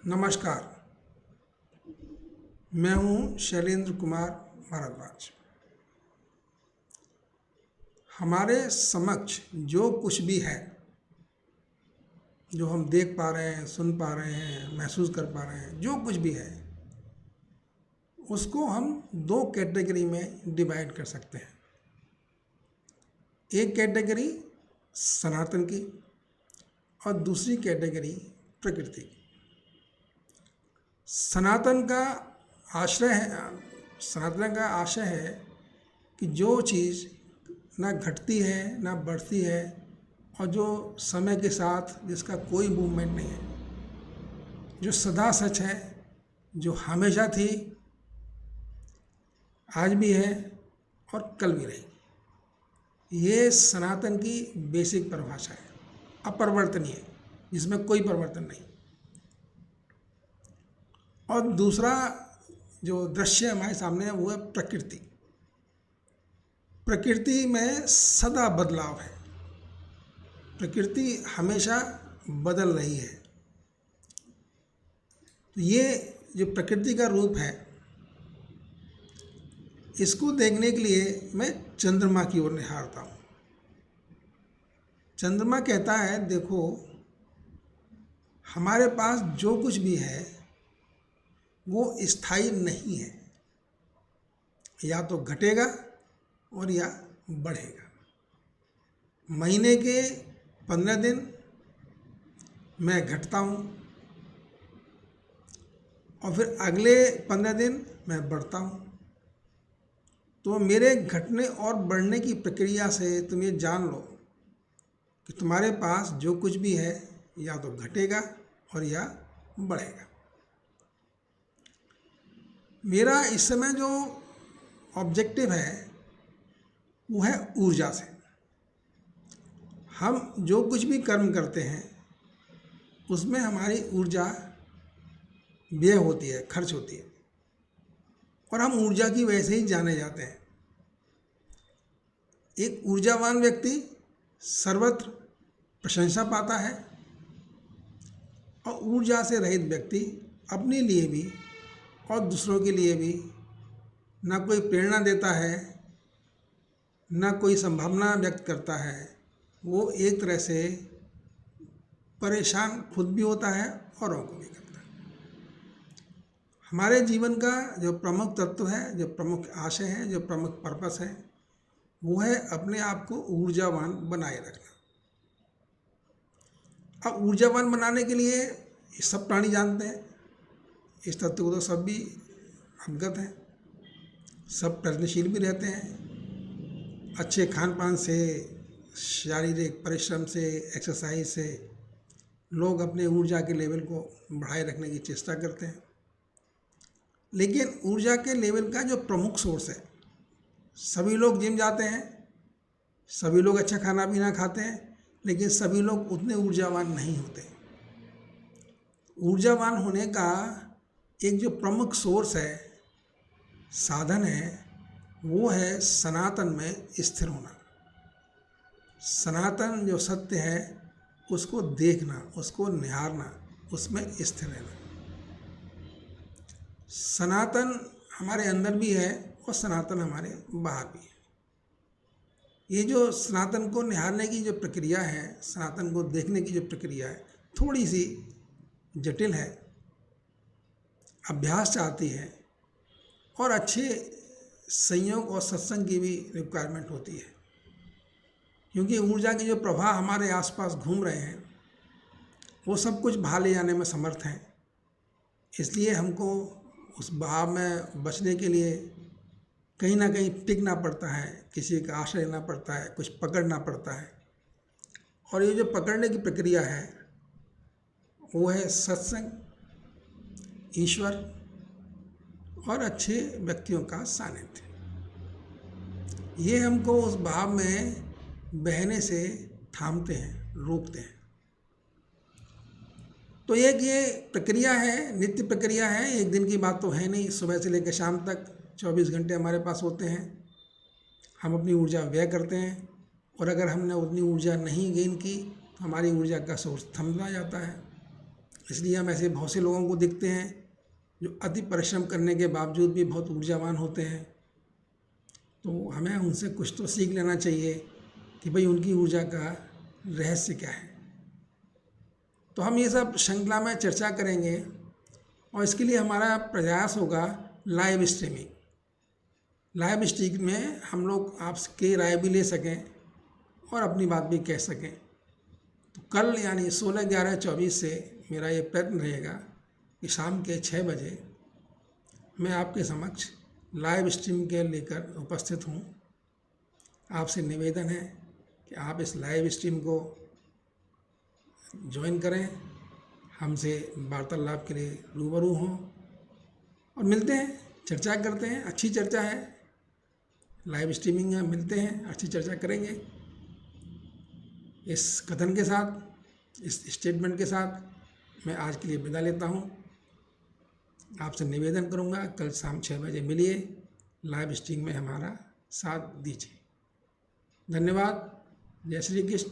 नमस्कार। मैं हूँ शैलेंद्र कुमार भारद्वाज। हमारे समक्ष जो कुछ भी है, जो हम देख पा रहे हैं, सुन पा रहे हैं, महसूस कर पा रहे हैं, जो कुछ भी है उसको हम दो कैटेगरी में डिवाइड कर सकते हैं। एक कैटेगरी सनातन की और दूसरी कैटेगरी प्रकृति की। सनातन का आशय है कि जो चीज़ ना घटती है ना बढ़ती है और जो समय के साथ जिसका कोई मूवमेंट नहीं है, जो सदा सच है, जो हमेशा थी, आज भी है और कल भी रहेगी। ये सनातन की बेसिक परिभाषा है, अपरिवर्तनीय, जिसमें कोई परिवर्तन नहीं। और दूसरा जो दृश्य हमारे सामने है वो है प्रकृति। प्रकृति में सदा बदलाव है, प्रकृति हमेशा बदल रही है। तो ये जो प्रकृति का रूप है, इसको देखने के लिए मैं चंद्रमा की ओर निहारता हूँ। चंद्रमा कहता है, देखो हमारे पास जो कुछ भी है वो स्थायी नहीं है, या तो घटेगा और या बढ़ेगा। महीने के 15 दिन मैं घटता हूँ और फिर अगले 15 दिन मैं बढ़ता हूँ। तो मेरे घटने और बढ़ने की प्रक्रिया से तुम ये जान लो कि तुम्हारे पास जो कुछ भी है या तो घटेगा और या बढ़ेगा। मेरा इस समय जो ऑब्जेक्टिव है वो है ऊर्जा से। हम जो कुछ भी कर्म करते हैं उसमें हमारी ऊर्जा व्यय होती है, खर्च होती है, और हम ऊर्जा की वजह से ही जाने जाते हैं। एक ऊर्जावान व्यक्ति सर्वत्र प्रशंसा पाता है और ऊर्जा से रहित व्यक्ति अपने लिए भी और दूसरों के लिए भी ना कोई प्रेरणा देता है, ना कोई संभावना व्यक्त करता है। वो एक तरह से परेशान खुद भी होता है औरों को भी करता है। हमारे जीवन का जो प्रमुख तत्व है, जो प्रमुख आशय है, जो प्रमुख पर्पस है, वो है अपने आप को ऊर्जावान बनाए रखना। अब ऊर्जावान बनाने के लिए सब प्राणी जानते हैं, इस तत्व को तो सब भी अवगत हैं, सब प्रयत्नशील भी रहते हैं। अच्छे खान पान से, शारीरिक परिश्रम से, एक्सरसाइज से लोग अपने ऊर्जा के लेवल को बढ़ाए रखने की चेष्टा करते हैं। लेकिन ऊर्जा के लेवल का जो प्रमुख सोर्स है, सभी लोग जिम जाते हैं, सभी लोग अच्छा खाना पीना खाते हैं, लेकिन सभी लोग उतने ऊर्जावान नहीं होते। ऊर्जावान होने का एक जो प्रमुख सोर्स है, साधन है, वो है सनातन में स्थिर होना। सनातन जो सत्य है उसको देखना, उसको निहारना, उसमें स्थिर रहना। सनातन हमारे अंदर भी है और सनातन हमारे बाहर भी है। ये जो सनातन को निहारने की जो प्रक्रिया है, सनातन को देखने की जो प्रक्रिया है, थोड़ी सी जटिल है, अभ्यास चाहती है और अच्छे संयोग और सत्संग की भी रिक्वायरमेंट होती है। क्योंकि ऊर्जा के जो प्रवाह हमारे आसपास घूम रहे हैं वो सब कुछ बहा ले जाने में समर्थ हैं। इसलिए हमको उस बहाव में बचने के लिए कहीं ना कहीं टिकना पड़ता है, किसी का आश्रय लेना पड़ता है, कुछ पकड़ना पड़ता है। और ये जो पकड़ने की प्रक्रिया है वो है सत्संग, ईश्वर और अच्छे व्यक्तियों का सानिध्य। ये हमको उस भाव में बहने से थामते हैं, रोकते हैं। तो एक ये प्रक्रिया है, नित्य प्रक्रिया है, एक दिन की बात तो है नहीं। सुबह से लेकर शाम तक 24 घंटे हमारे पास होते हैं। हम अपनी ऊर्जा व्यय करते हैं और अगर हमने उतनी ऊर्जा नहीं गेन की तो हमारी ऊर्जा का सोर्स थमता जाता है। इसलिए हम ऐसे बहुत से लोगों को देखते हैं जो अति परिश्रम करने के बावजूद भी बहुत ऊर्जावान होते हैं। तो हमें उनसे कुछ तो सीख लेना चाहिए कि भाई उनकी ऊर्जा का रहस्य क्या है। तो हम ये सब श्रृंखला में चर्चा करेंगे और इसके लिए हमारा प्रयास होगा लाइव स्ट्रीमिंग। लाइव स्ट्रीम में हम लोग आपके राय भी ले सकें और अपनी बात भी कह सकें। तो कल यानी 16/11/24 से मेरा ये प्रयत्न रहेगा कि शाम के 6 बजे मैं आपके समक्ष लाइव स्ट्रीम के लेकर उपस्थित हूँ। आपसे निवेदन है कि आप इस लाइव स्ट्रीम को ज्वाइन करें, हमसे वार्तालाप के लिए रूबरू हों और मिलते हैं, चर्चा करते हैं। अच्छी चर्चा है, लाइव स्ट्रीमिंग है, मिलते हैं, अच्छी चर्चा करेंगे। इस कथन के साथ, इस स्टेटमेंट के साथ मैं आज के लिए विदा लेता हूँ। आपसे निवेदन करूँगा कल शाम 6 बजे मिलिए, लाइव स्ट्रीम में हमारा साथ दीजिए। धन्यवाद। जय श्री कृष्ण।